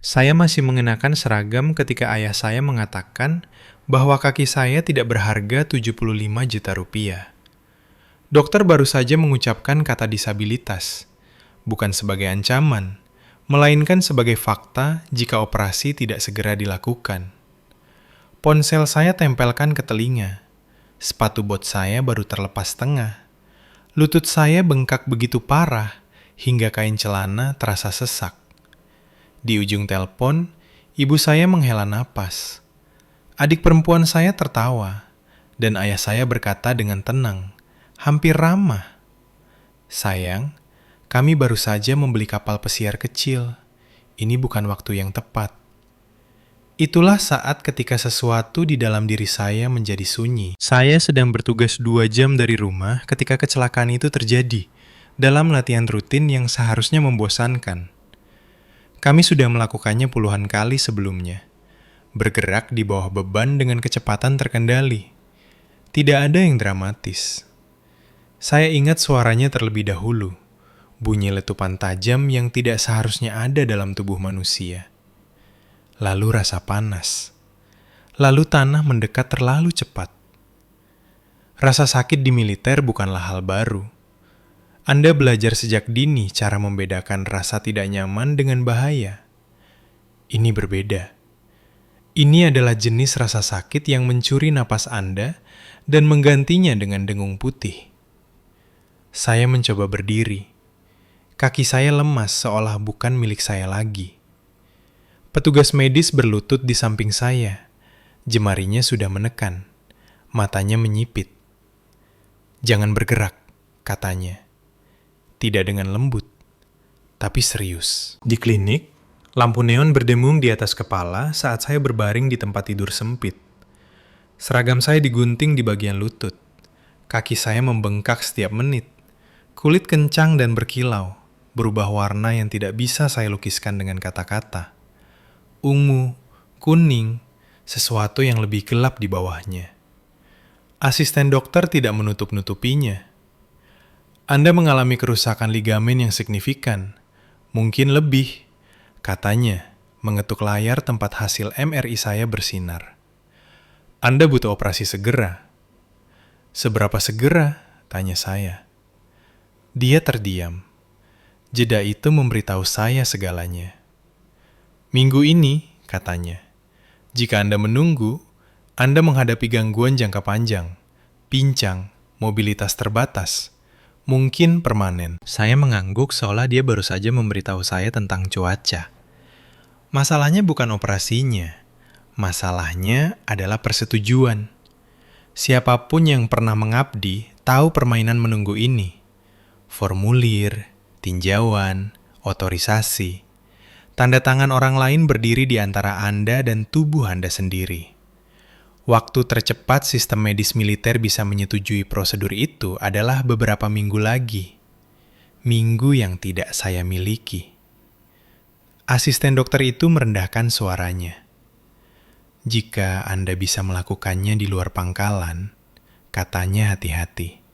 Saya masih mengenakan seragam ketika ayah saya mengatakan bahwa kaki saya tidak berharga 75 juta rupiah. Dokter baru saja mengucapkan kata disabilitas, bukan sebagai ancaman, melainkan sebagai fakta jika operasi tidak segera dilakukan. Ponsel saya tempelkan ke telinga. Sepatu bot saya baru terlepas setengah. Lutut saya bengkak begitu parah hingga kain celana terasa sesak. Di ujung telepon, ibu saya menghela napas. Adik perempuan saya tertawa, dan ayah saya berkata dengan tenang, hampir ramah. Sayang, kami baru saja membeli kapal pesiar kecil. Ini bukan waktu yang tepat. Itulah saat ketika sesuatu di dalam diri saya menjadi sunyi. Saya sedang bertugas 2 jam dari rumah ketika kecelakaan itu terjadi, dalam latihan rutin yang seharusnya membosankan. Kami sudah melakukannya puluhan kali sebelumnya. Bergerak di bawah beban dengan kecepatan terkendali. Tidak ada yang dramatis. Saya ingat suaranya terlebih dahulu. Bunyi letupan tajam yang tidak seharusnya ada dalam tubuh manusia. Lalu rasa panas. Lalu tanah mendekat terlalu cepat. Rasa sakit di militer bukanlah hal baru. Anda belajar sejak dini cara membedakan rasa tidak nyaman dengan bahaya. Ini berbeda. Ini adalah jenis rasa sakit yang mencuri napas Anda dan menggantinya dengan dengung putih. Saya mencoba berdiri. Kaki saya lemas seolah bukan milik saya lagi. Petugas medis berlutut di samping saya. Jemarinya sudah menekan. Matanya menyipit. "Jangan bergerak," katanya. Tidak dengan lembut, tapi serius. Di klinik, lampu neon berdengung di atas kepala saat saya berbaring di tempat tidur sempit. Seragam saya digunting di bagian lutut. Kaki saya membengkak setiap menit. Kulit kencang dan berkilau, berubah warna yang tidak bisa saya lukiskan dengan kata-kata. Ungu, kuning, sesuatu yang lebih gelap di bawahnya. Asisten dokter tidak menutup-nutupinya. Anda mengalami kerusakan ligamen yang signifikan. Mungkin lebih, katanya, mengetuk layar tempat hasil MRI saya bersinar. Anda butuh operasi segera. Seberapa segera? Tanya saya. Dia terdiam. Jeda itu memberitahu saya segalanya. Minggu ini, katanya, jika Anda menunggu, Anda menghadapi gangguan jangka panjang, pincang, mobilitas terbatas, mungkin permanen. Saya mengangguk seolah dia baru saja memberitahu saya tentang cuaca. Masalahnya bukan operasinya. Masalahnya adalah persetujuan. Siapapun yang pernah mengabdi tahu permainan menunggu ini. Formulir, tinjauan, otorisasi. Tanda tangan orang lain berdiri di antara Anda dan tubuh Anda sendiri. Waktu tercepat sistem medis militer bisa menyetujui prosedur itu adalah beberapa minggu lagi. Minggu yang tidak saya miliki. Asisten dokter itu merendahkan suaranya. Jika Anda bisa melakukannya di luar pangkalan, katanya hati-hati.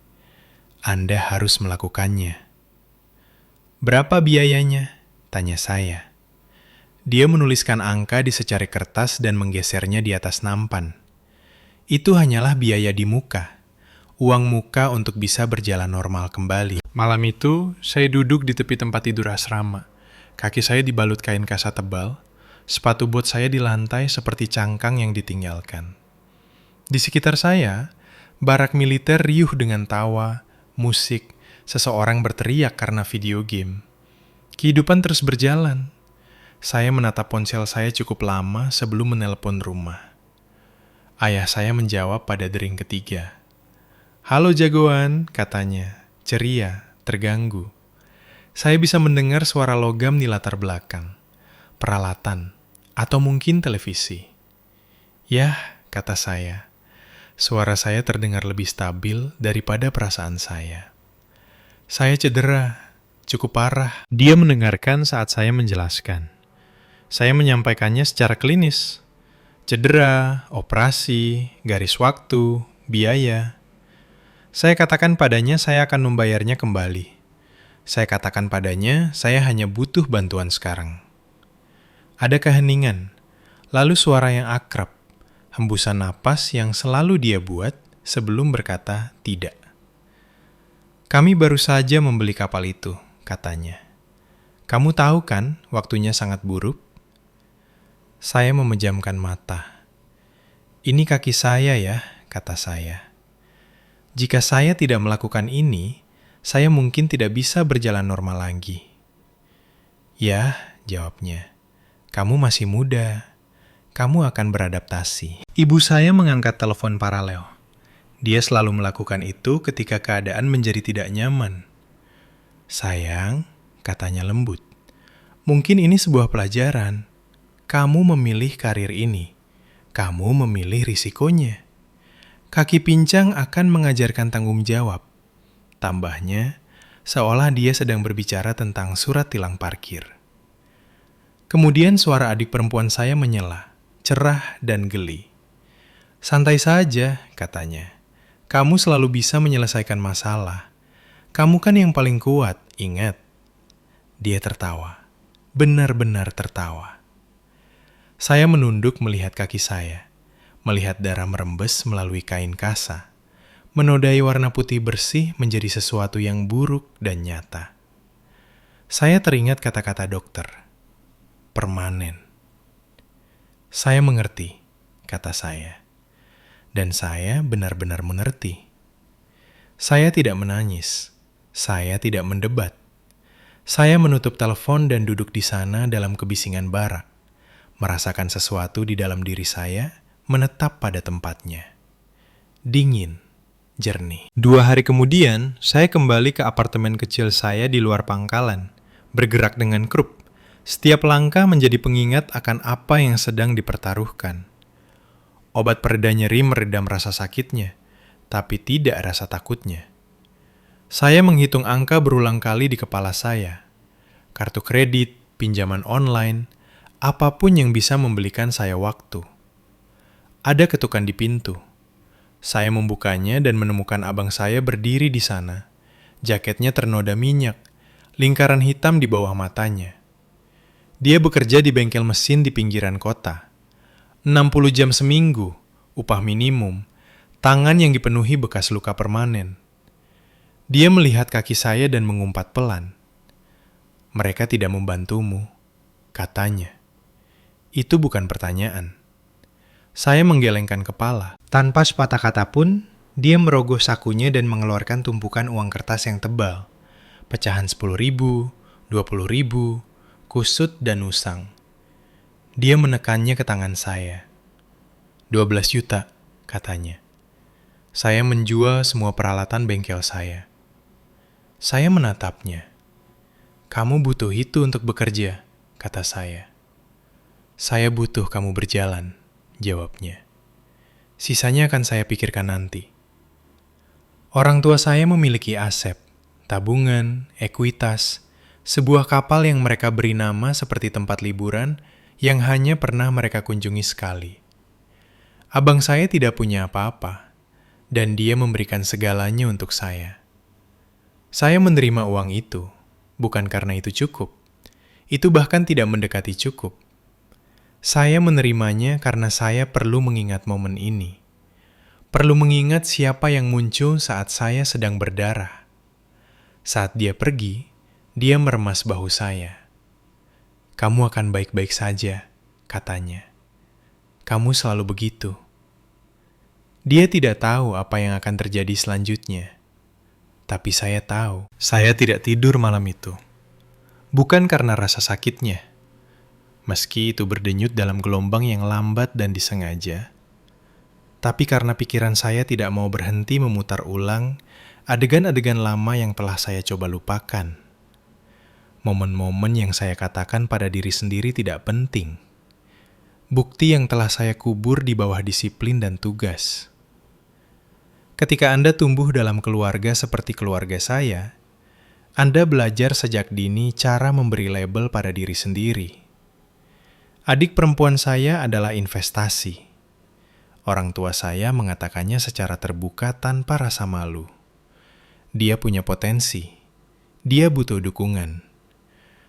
Anda harus melakukannya. Berapa biayanya? Tanya saya. Dia menuliskan angka di secari kertas dan menggesernya di atas nampan. Itu hanyalah biaya di muka, uang muka untuk bisa berjalan normal kembali. Malam itu, saya duduk di tepi tempat tidur asrama. Kaki saya dibalut kain kasa tebal, sepatu bot saya di lantai seperti cangkang yang ditinggalkan. Di sekitar saya, barak militer riuh dengan tawa, musik, seseorang berteriak karena video game. Kehidupan terus berjalan. Saya menatap ponsel saya cukup lama sebelum menelpon rumah. Ayah saya menjawab pada dering ketiga. "Halo jagoan," katanya, ceria, terganggu. Saya bisa mendengar suara logam di latar belakang, peralatan, atau mungkin televisi. "Yah," kata saya. Suara saya terdengar lebih stabil daripada perasaan saya. "Saya cedera, cukup parah." Dia mendengarkan saat saya menjelaskan. Saya menyampaikannya secara klinis. Cedera, operasi, garis waktu, biaya. Saya katakan padanya saya akan membayarnya kembali. Saya katakan padanya saya hanya butuh bantuan sekarang. Ada keheningan, lalu suara yang akrab, hembusan napas yang selalu dia buat sebelum berkata tidak. "Kami baru saja membeli kapal itu," katanya. "Kamu tahu kan, waktunya sangat buruk?" Saya memejamkan mata. "Ini kaki saya ya," kata saya. "Jika saya tidak melakukan ini, saya mungkin tidak bisa berjalan normal lagi." "Ya," jawabnya, "kamu masih muda. Kamu akan beradaptasi." Ibu saya mengangkat telepon paralel. Dia selalu melakukan itu ketika keadaan menjadi tidak nyaman. "Sayang," katanya lembut, "mungkin ini sebuah pelajaran. Kamu memilih karir ini. Kamu memilih risikonya. Kaki pincang akan mengajarkan tanggung jawab." Tambahnya, seolah dia sedang berbicara tentang surat tilang parkir. Kemudian suara adik perempuan saya menyela, cerah dan geli. "Santai saja," katanya. "Kamu selalu bisa menyelesaikan masalah. Kamu kan yang paling kuat, ingat." Dia tertawa. Benar-benar tertawa. Saya menunduk melihat kaki saya, melihat darah merembes melalui kain kasa, menodai warna putih bersih menjadi sesuatu yang buruk dan nyata. Saya teringat kata-kata dokter. Permanen. "Saya mengerti," kata saya. Dan saya benar-benar mengerti. Saya tidak menangis. Saya tidak mendebat. Saya menutup telepon dan duduk di sana dalam kebisingan barak, merasakan sesuatu di dalam diri saya menetap pada tempatnya. Dingin, jernih. 2 hari kemudian, saya kembali ke apartemen kecil saya di luar pangkalan, bergerak dengan krup. Setiap langkah menjadi pengingat akan apa yang sedang dipertaruhkan. Obat pereda nyeri meredam rasa sakitnya, tapi tidak rasa takutnya. Saya menghitung angka berulang kali di kepala saya. Kartu kredit, pinjaman online, apapun yang bisa membelikan saya waktu. Ada ketukan di pintu. Saya membukanya dan menemukan abang saya berdiri di sana. Jaketnya ternoda minyak, lingkaran hitam di bawah matanya. Dia bekerja di bengkel mesin di pinggiran kota. 60 jam seminggu, upah minimum, tangan yang dipenuhi bekas luka permanen. Dia melihat kaki saya dan mengumpat pelan. "Mereka tidak membantumu," katanya. Itu bukan pertanyaan. Saya menggelengkan kepala. Tanpa sepatah kata pun, dia merogoh sakunya dan mengeluarkan tumpukan uang kertas yang tebal. Pecahan 10.000, 20.000, kusut dan usang. Dia menekannya ke tangan saya. 12 juta, katanya. Saya menjual semua peralatan bengkel saya. Saya menatapnya. "Kamu butuh itu untuk bekerja," kata saya. "Saya butuh kamu berjalan," jawabnya. "Sisanya akan saya pikirkan nanti." Orang tua saya memiliki aset, tabungan, ekuitas, sebuah kapal yang mereka beri nama seperti tempat liburan yang hanya pernah mereka kunjungi sekali. Abang saya tidak punya apa-apa, dan dia memberikan segalanya untuk saya. Saya menerima uang itu, bukan karena itu cukup. Itu bahkan tidak mendekati cukup. Saya menerimanya karena saya perlu mengingat momen ini. Perlu mengingat siapa yang muncul saat saya sedang berdarah. Saat dia pergi, dia meremas bahu saya. "Kamu akan baik-baik saja," katanya. "Kamu selalu begitu." Dia tidak tahu apa yang akan terjadi selanjutnya. Tapi saya tahu, saya tidak tidur malam itu. Bukan karena rasa sakitnya. Meski itu berdenyut dalam gelombang yang lambat dan disengaja. Tapi karena pikiran saya tidak mau berhenti memutar ulang adegan-adegan lama yang telah saya coba lupakan. Momen-momen yang saya katakan pada diri sendiri tidak penting. Bukti yang telah saya kubur di bawah disiplin dan tugas. Ketika Anda tumbuh dalam keluarga seperti keluarga saya, Anda belajar sejak dini cara memberi label pada diri sendiri. Adik perempuan saya adalah investasi. Orang tua saya mengatakannya secara terbuka tanpa rasa malu. Dia punya potensi. Dia butuh dukungan.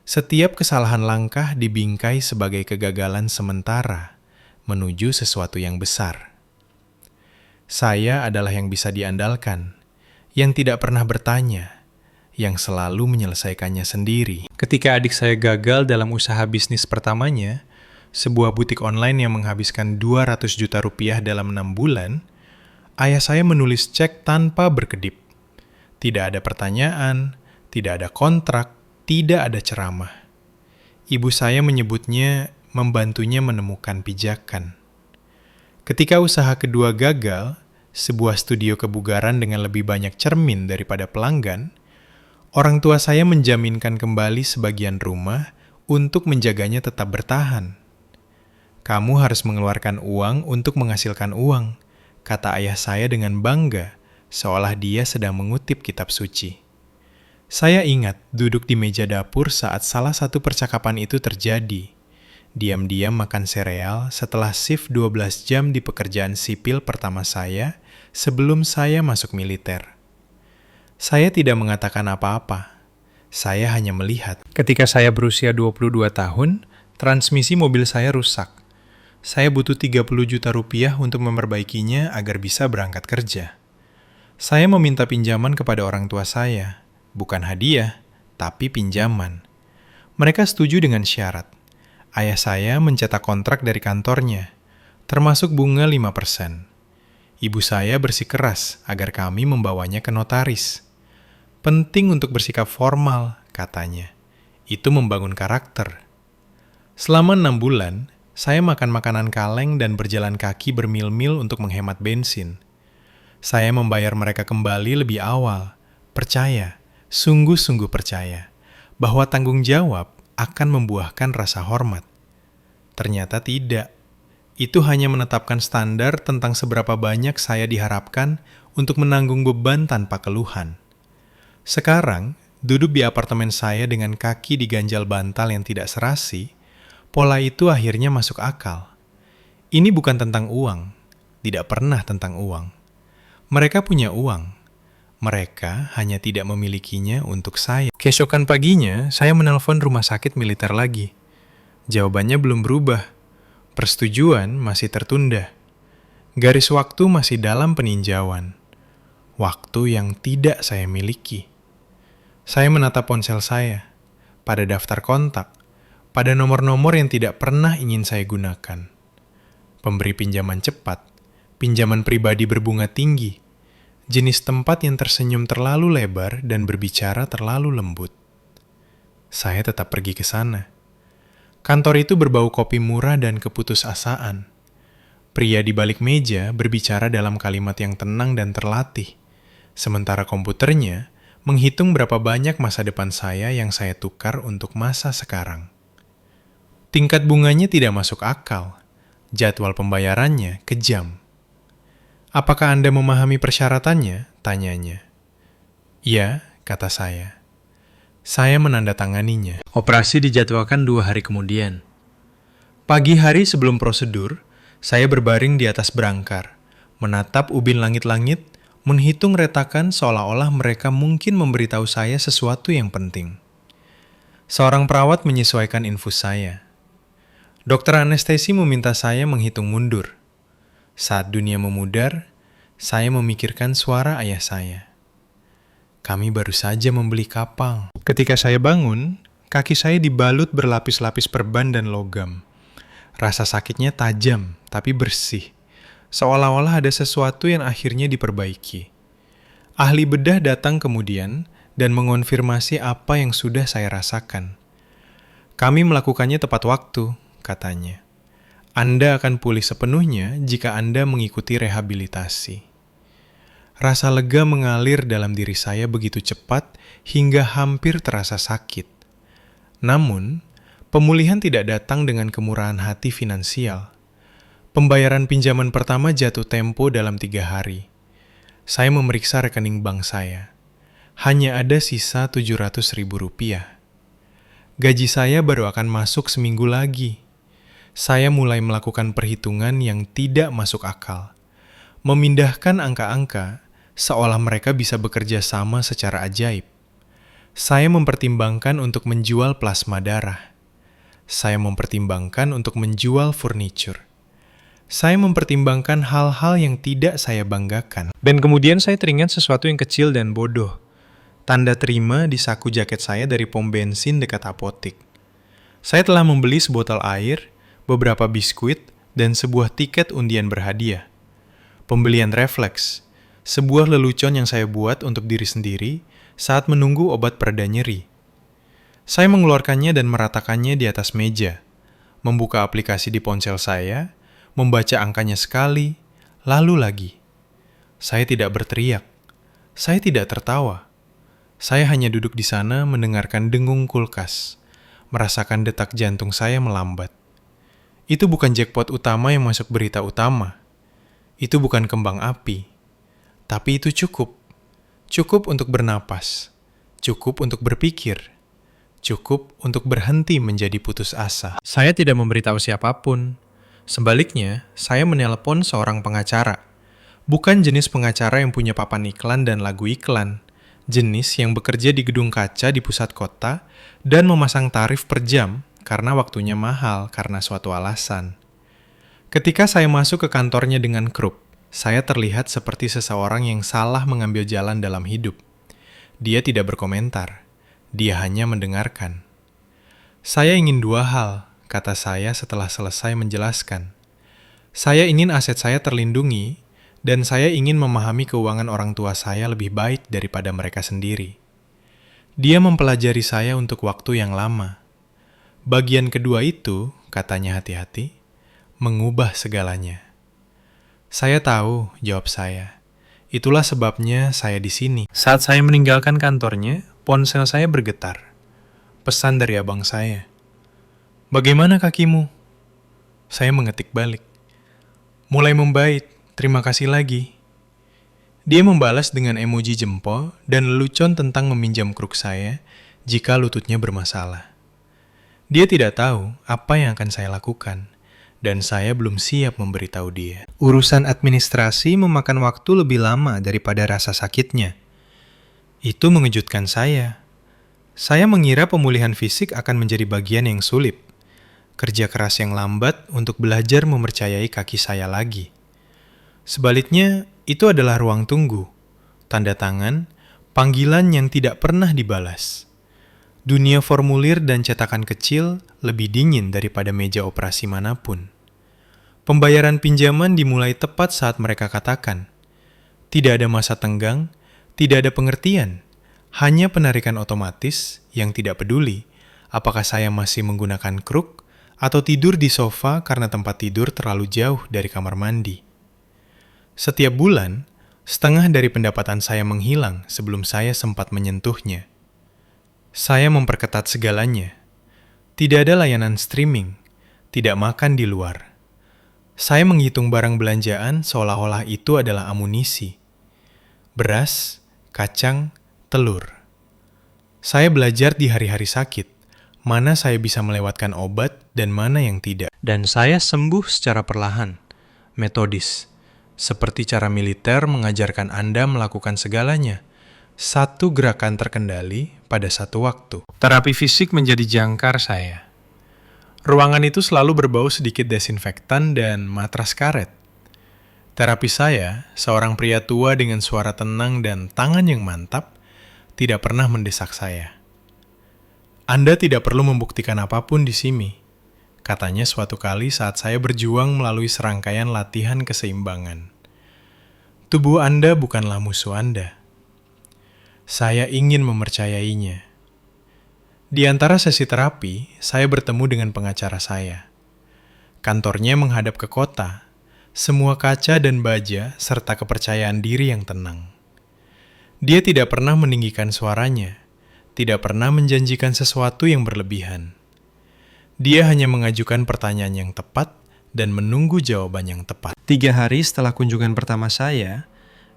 Setiap kesalahan langkah dibingkai sebagai kegagalan sementara menuju sesuatu yang besar. Saya adalah yang bisa diandalkan, yang tidak pernah bertanya, yang selalu menyelesaikannya sendiri. Ketika adik saya gagal dalam usaha bisnis pertamanya, sebuah butik online yang menghabiskan 200 juta rupiah dalam 6 bulan, ayah saya menulis cek tanpa berkedip. Tidak ada pertanyaan, tidak ada kontrak, tidak ada ceramah. Ibu saya menyebutnya membantunya menemukan pijakan. Ketika usaha kedua gagal, sebuah studio kebugaran dengan lebih banyak cermin daripada pelanggan, orang tua saya menjaminkan kembali sebagian rumah untuk menjaganya tetap bertahan. Kamu harus mengeluarkan uang untuk menghasilkan uang, kata ayah saya dengan bangga, seolah dia sedang mengutip kitab suci. Saya ingat duduk di meja dapur saat salah satu percakapan itu terjadi. Diam-diam makan sereal setelah shift 12 jam di pekerjaan sipil pertama saya sebelum saya masuk militer. Saya tidak mengatakan apa-apa. Saya hanya melihat. Ketika saya berusia 22 tahun, transmisi mobil saya rusak. Saya butuh 30 juta rupiah untuk memperbaikinya agar bisa berangkat kerja. Saya meminta pinjaman kepada orang tua saya. Bukan hadiah, tapi pinjaman. Mereka setuju dengan syarat. Ayah saya mencetak kontrak dari kantornya, termasuk bunga 5%. Ibu saya bersikeras agar kami membawanya ke notaris. Penting untuk bersikap formal, katanya. Itu membangun karakter. Selama 6 bulan, saya makan makanan kaleng dan berjalan kaki bermil-mil untuk menghemat bensin. Saya membayar mereka kembali lebih awal. Percaya, sungguh-sungguh percaya, bahwa tanggung jawab akan membuahkan rasa hormat. Ternyata tidak. Itu hanya menetapkan standar tentang seberapa banyak saya diharapkan untuk menanggung beban tanpa keluhan. Sekarang, duduk di apartemen saya dengan kaki diganjal bantal yang tidak serasi, pola itu akhirnya masuk akal. Ini bukan tentang uang, tidak pernah tentang uang. Mereka punya uang. Mereka hanya tidak memilikinya untuk saya. Keesokan paginya, saya menelpon rumah sakit militer lagi. Jawabannya belum berubah. Persetujuan masih tertunda. Garis waktu masih dalam peninjauan. Waktu yang tidak saya miliki. Saya menatap ponsel saya, pada daftar kontak, pada nomor-nomor yang tidak pernah ingin saya gunakan. Pemberi pinjaman cepat, pinjaman pribadi berbunga tinggi, jenis tempat yang tersenyum terlalu lebar dan berbicara terlalu lembut. Saya tetap pergi ke sana. Kantor itu berbau kopi murah dan keputusasaan. Pria di balik meja berbicara dalam kalimat yang tenang dan terlatih, sementara komputernya menghitung berapa banyak masa depan saya yang saya tukar untuk masa sekarang. Tingkat bunganya tidak masuk akal, jadwal pembayarannya kejam. Apakah Anda memahami persyaratannya? Tanyanya. Ya, kata saya. Saya menandatanganinya. Operasi dijadwalkan 2 hari kemudian. Pagi hari sebelum prosedur, saya berbaring di atas berangkar, menatap ubin langit-langit, menghitung retakan seolah-olah mereka mungkin memberitahu saya sesuatu yang penting. Seorang perawat menyesuaikan infus saya. Dokter anestesi meminta saya menghitung mundur. Saat dunia memudar, saya memikirkan suara ayah saya. Kami baru saja membeli kapal. Ketika saya bangun, kaki saya dibalut berlapis-lapis perban dan logam. Rasa sakitnya tajam, tapi bersih. Seolah-olah ada sesuatu yang akhirnya diperbaiki. Ahli bedah datang kemudian dan mengonfirmasi apa yang sudah saya rasakan. Kami melakukannya tepat waktu, katanya. Anda akan pulih sepenuhnya jika Anda mengikuti rehabilitasi. Rasa lega mengalir dalam diri saya begitu cepat hingga hampir terasa sakit. Namun, pemulihan tidak datang dengan kemurahan hati finansial. Pembayaran pinjaman pertama jatuh tempo dalam 3 hari. Saya memeriksa rekening bank saya. Hanya ada sisa 700.000 rupiah. Gaji saya baru akan masuk seminggu lagi. Saya mulai melakukan perhitungan yang tidak masuk akal. Memindahkan angka-angka seolah mereka bisa bekerja sama secara ajaib. Saya mempertimbangkan untuk menjual plasma darah. Saya mempertimbangkan untuk menjual furniture. Saya mempertimbangkan hal-hal yang tidak saya banggakan. Dan kemudian saya teringat sesuatu yang kecil dan bodoh. Tanda terima di saku jaket saya dari pom bensin dekat apotik. Saya telah membeli sebotol air, beberapa biskuit, dan sebuah tiket undian berhadiah. Pembelian refleks, sebuah lelucon yang saya buat untuk diri sendiri saat menunggu obat pereda nyeri. Saya mengeluarkannya dan meratakannya di atas meja, membuka aplikasi di ponsel saya, membaca angkanya sekali, lalu lagi. Saya tidak berteriak, saya tidak tertawa. Saya hanya duduk di sana mendengarkan dengung kulkas, merasakan detak jantung saya melambat. Itu bukan jackpot utama yang masuk berita utama. Itu bukan kembang api, tapi itu cukup. Cukup untuk bernapas, cukup untuk berpikir, cukup untuk berhenti menjadi putus asa. Saya tidak memberitahu siapapun. Sebaliknya, saya menelepon seorang pengacara. Bukan jenis pengacara yang punya papan iklan dan lagu iklan. Jenis yang bekerja di gedung kaca di pusat kota dan memasang tarif per jam karena waktunya mahal karena suatu alasan. Ketika saya masuk ke kantornya dengan krup, saya terlihat seperti seseorang yang salah mengambil jalan dalam hidup. Dia tidak berkomentar, dia hanya mendengarkan. Saya ingin dua hal, kata saya setelah selesai menjelaskan. Saya ingin aset saya terlindungi, dan saya ingin memahami keuangan orang tua saya lebih baik daripada mereka sendiri. Dia mempelajari saya untuk waktu yang lama. Bagian kedua itu, katanya hati-hati, mengubah segalanya. Saya tahu, jawab saya. Itulah sebabnya saya di sini. Saat saya meninggalkan kantornya, ponsel saya bergetar. Pesan dari abang saya. Bagaimana kakimu? Saya mengetik balik. Mulai membaik, terima kasih lagi. Dia membalas dengan emoji jempol dan lelucon tentang meminjam kruk saya jika lututnya bermasalah. Dia tidak tahu apa yang akan saya lakukan, dan saya belum siap memberitahu dia. Urusan administrasi memakan waktu lebih lama daripada rasa sakitnya. Itu mengejutkan saya. Saya mengira pemulihan fisik akan menjadi bagian yang sulit. Kerja keras yang lambat untuk belajar mempercayai kaki saya lagi. Sebaliknya, itu adalah ruang tunggu, tanda tangan, panggilan yang tidak pernah dibalas. Dunia formulir dan cetakan kecil lebih dingin daripada meja operasi manapun. Pembayaran pinjaman dimulai tepat saat mereka katakan, tidak ada masa tenggang, tidak ada pengertian, hanya penarikan otomatis yang tidak peduli apakah saya masih menggunakan kruk atau tidur di sofa karena tempat tidur terlalu jauh dari kamar mandi. Setiap bulan, setengah dari pendapatan saya menghilang sebelum saya sempat menyentuhnya. Saya memperketat segalanya. Tidak ada layanan streaming, tidak makan di luar. Saya menghitung barang belanjaan seolah-olah itu adalah amunisi. Beras, kacang, telur. Saya belajar di hari-hari sakit, mana saya bisa melewatkan obat dan mana yang tidak. Dan saya sembuh secara perlahan, metodis. Seperti cara militer mengajarkan Anda melakukan segalanya. Satu gerakan terkendali pada satu waktu. Terapi fisik menjadi jangkar saya. Ruangan itu selalu berbau sedikit desinfektan dan matras karet. Terapi saya, seorang pria tua dengan suara tenang dan tangan yang mantap, tidak pernah mendesak saya. Anda tidak perlu membuktikan apapun di sini, katanya suatu kali saat saya berjuang melalui serangkaian latihan keseimbangan. Tubuh Anda bukanlah musuh Anda. Saya ingin mempercayainya. Di antara sesi terapi, saya bertemu dengan pengacara saya. Kantornya menghadap ke kota, semua kaca dan baja, serta kepercayaan diri yang tenang. Dia tidak pernah meninggikan suaranya, tidak pernah menjanjikan sesuatu yang berlebihan. Dia hanya mengajukan pertanyaan yang tepat dan menunggu jawaban yang tepat. 3 hari setelah kunjungan pertama saya,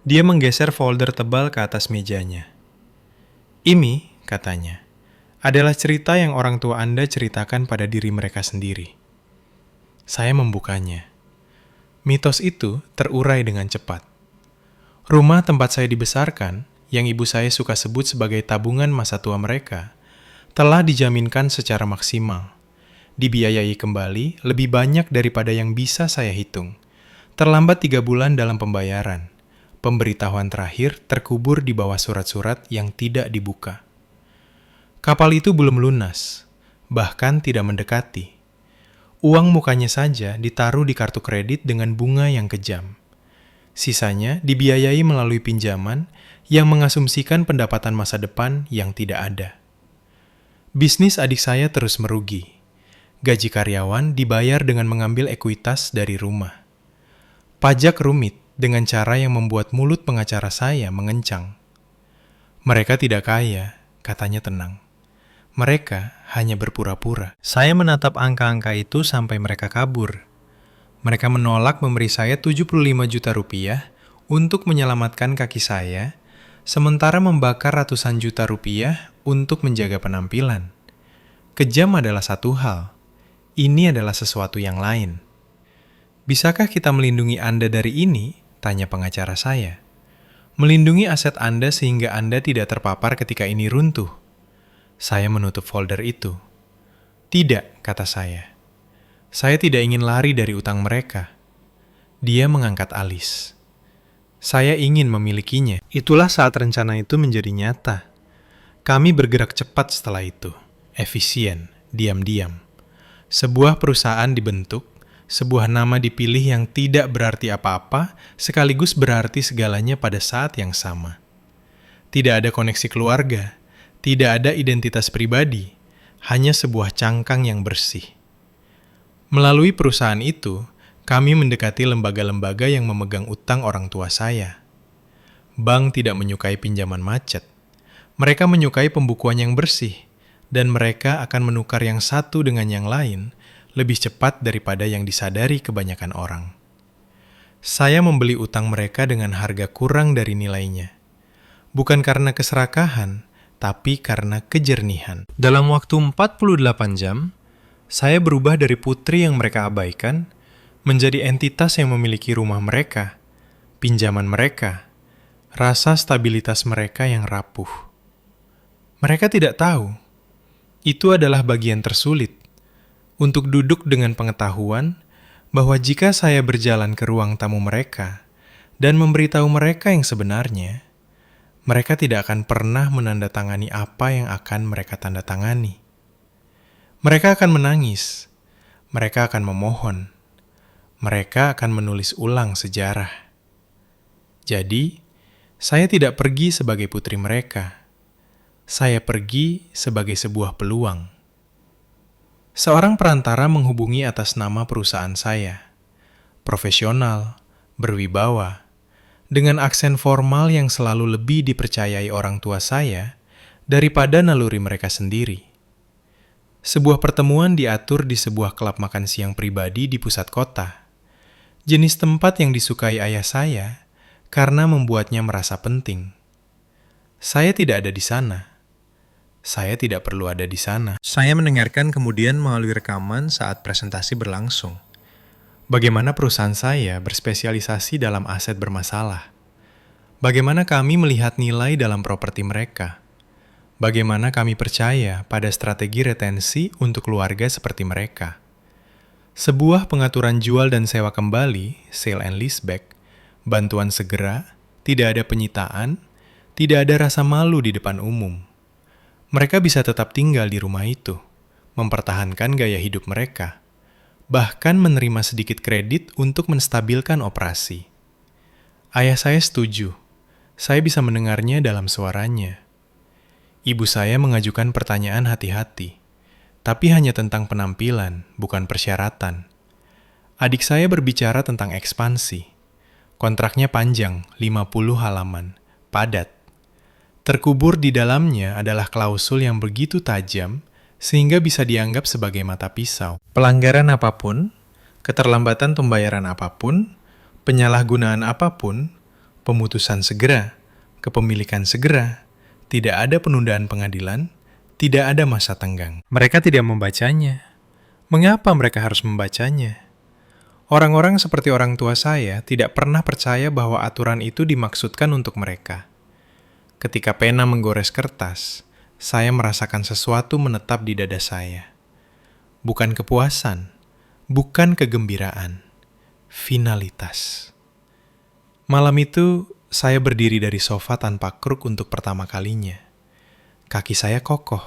dia menggeser folder tebal ke atas mejanya. Ini, katanya, adalah cerita yang orang tua Anda ceritakan pada diri mereka sendiri. Saya membukanya. Mitos itu terurai dengan cepat. Rumah tempat saya dibesarkan, yang ibu saya suka sebut sebagai tabungan masa tua mereka, telah dijaminkan secara maksimal. Dibiayai kembali lebih banyak daripada yang bisa saya hitung. Terlambat 3 bulan dalam pembayaran. Pemberitahuan terakhir terkubur di bawah surat-surat yang tidak dibuka. Kapal itu belum lunas, bahkan tidak mendekati. Uang mukanya saja ditaruh di kartu kredit dengan bunga yang kejam. Sisanya dibiayai melalui pinjaman yang mengasumsikan pendapatan masa depan yang tidak ada. Bisnis adik saya terus merugi. Gaji karyawan dibayar dengan mengambil ekuitas dari rumah. Pajak rumit dengan cara yang membuat mulut pengacara saya mengencang. Mereka tidak kaya, katanya tenang. Mereka hanya berpura-pura. Saya menatap angka-angka itu sampai mereka kabur. Mereka menolak memberi saya 75 juta rupiah untuk menyelamatkan kaki saya, sementara membakar ratusan juta rupiah untuk menjaga penampilan. Kejam adalah satu hal, ini adalah sesuatu yang lain. Bisakah kita melindungi Anda dari ini? Tanya pengacara saya. Melindungi aset Anda sehingga Anda tidak terpapar ketika ini runtuh. Saya menutup folder itu. Tidak, kata saya. Saya tidak ingin lari dari utang mereka. Dia mengangkat alis. Saya ingin memilikinya. Itulah saat rencana itu menjadi nyata. Kami bergerak cepat setelah itu. Efisien, diam-diam. Sebuah perusahaan dibentuk, sebuah nama dipilih yang tidak berarti apa-apa, sekaligus berarti segalanya pada saat yang sama. Tidak ada koneksi keluarga, tidak ada identitas pribadi, hanya sebuah cangkang yang bersih. Melalui perusahaan itu, kami mendekati lembaga-lembaga yang memegang utang orang tua saya. Bank tidak menyukai pinjaman macet. Mereka menyukai pembukuan yang bersih, dan mereka akan menukar yang satu dengan yang lain lebih cepat daripada yang disadari kebanyakan orang. Saya membeli utang mereka dengan harga kurang dari nilainya. Bukan karena keserakahan, tapi karena kejernihan. Dalam waktu 48 jam, saya berubah dari putri yang mereka abaikan menjadi entitas yang memiliki rumah mereka, pinjaman mereka, rasa stabilitas mereka yang rapuh. Mereka tidak tahu. Itu adalah bagian tersulit, untuk duduk dengan pengetahuan bahwa jika saya berjalan ke ruang tamu mereka dan memberitahu mereka yang sebenarnya, mereka tidak akan pernah menandatangani apa yang akan mereka tandatangani. Mereka akan menangis, mereka akan memohon, mereka akan menulis ulang sejarah. Jadi, saya tidak pergi sebagai putri mereka. Saya pergi sebagai sebuah peluang. Seorang perantara menghubungi atas nama perusahaan saya. Profesional, berwibawa, dengan aksen formal yang selalu lebih dipercayai orang tua saya daripada naluri mereka sendiri. Sebuah pertemuan diatur di sebuah klub makan siang pribadi di pusat kota. Jenis tempat yang disukai ayah saya karena membuatnya merasa penting. Saya tidak ada di sana. Saya tidak perlu ada di sana. Saya mendengarkan kemudian melalui rekaman saat presentasi berlangsung. Bagaimana perusahaan saya berspesialisasi dalam aset bermasalah. Bagaimana kami melihat nilai dalam properti mereka. Bagaimana kami percaya pada strategi retensi untuk keluarga seperti mereka. Sebuah pengaturan jual dan sewa kembali, sale and leaseback, bantuan segera, tidak ada penyitaan, tidak ada rasa malu di depan umum. Mereka bisa tetap tinggal di rumah itu, mempertahankan gaya hidup mereka, bahkan menerima sedikit kredit untuk menstabilkan operasi. Ayah saya setuju. Saya bisa mendengarnya dalam suaranya. Ibu saya mengajukan pertanyaan hati-hati, tapi hanya tentang penampilan, bukan persyaratan. Adik saya berbicara tentang ekspansi. Kontraknya panjang, 50 halaman, padat. Terkubur di dalamnya adalah klausul yang begitu tajam sehingga bisa dianggap sebagai mata pisau. Pelanggaran apapun, keterlambatan pembayaran apapun, penyalahgunaan apapun, pemutusan segera, kepemilikan segera, tidak ada penundaan pengadilan, tidak ada masa tenggang. Mereka tidak membacanya. Mengapa mereka harus membacanya? Orang-orang seperti orang tua saya tidak pernah percaya bahwa aturan itu dimaksudkan untuk mereka. Ketika pena menggores kertas, saya merasakan sesuatu menetap di dada saya. Bukan kepuasan, bukan kegembiraan, finalitas. Malam itu, saya berdiri dari sofa tanpa kruk untuk pertama kalinya. Kaki saya kokoh.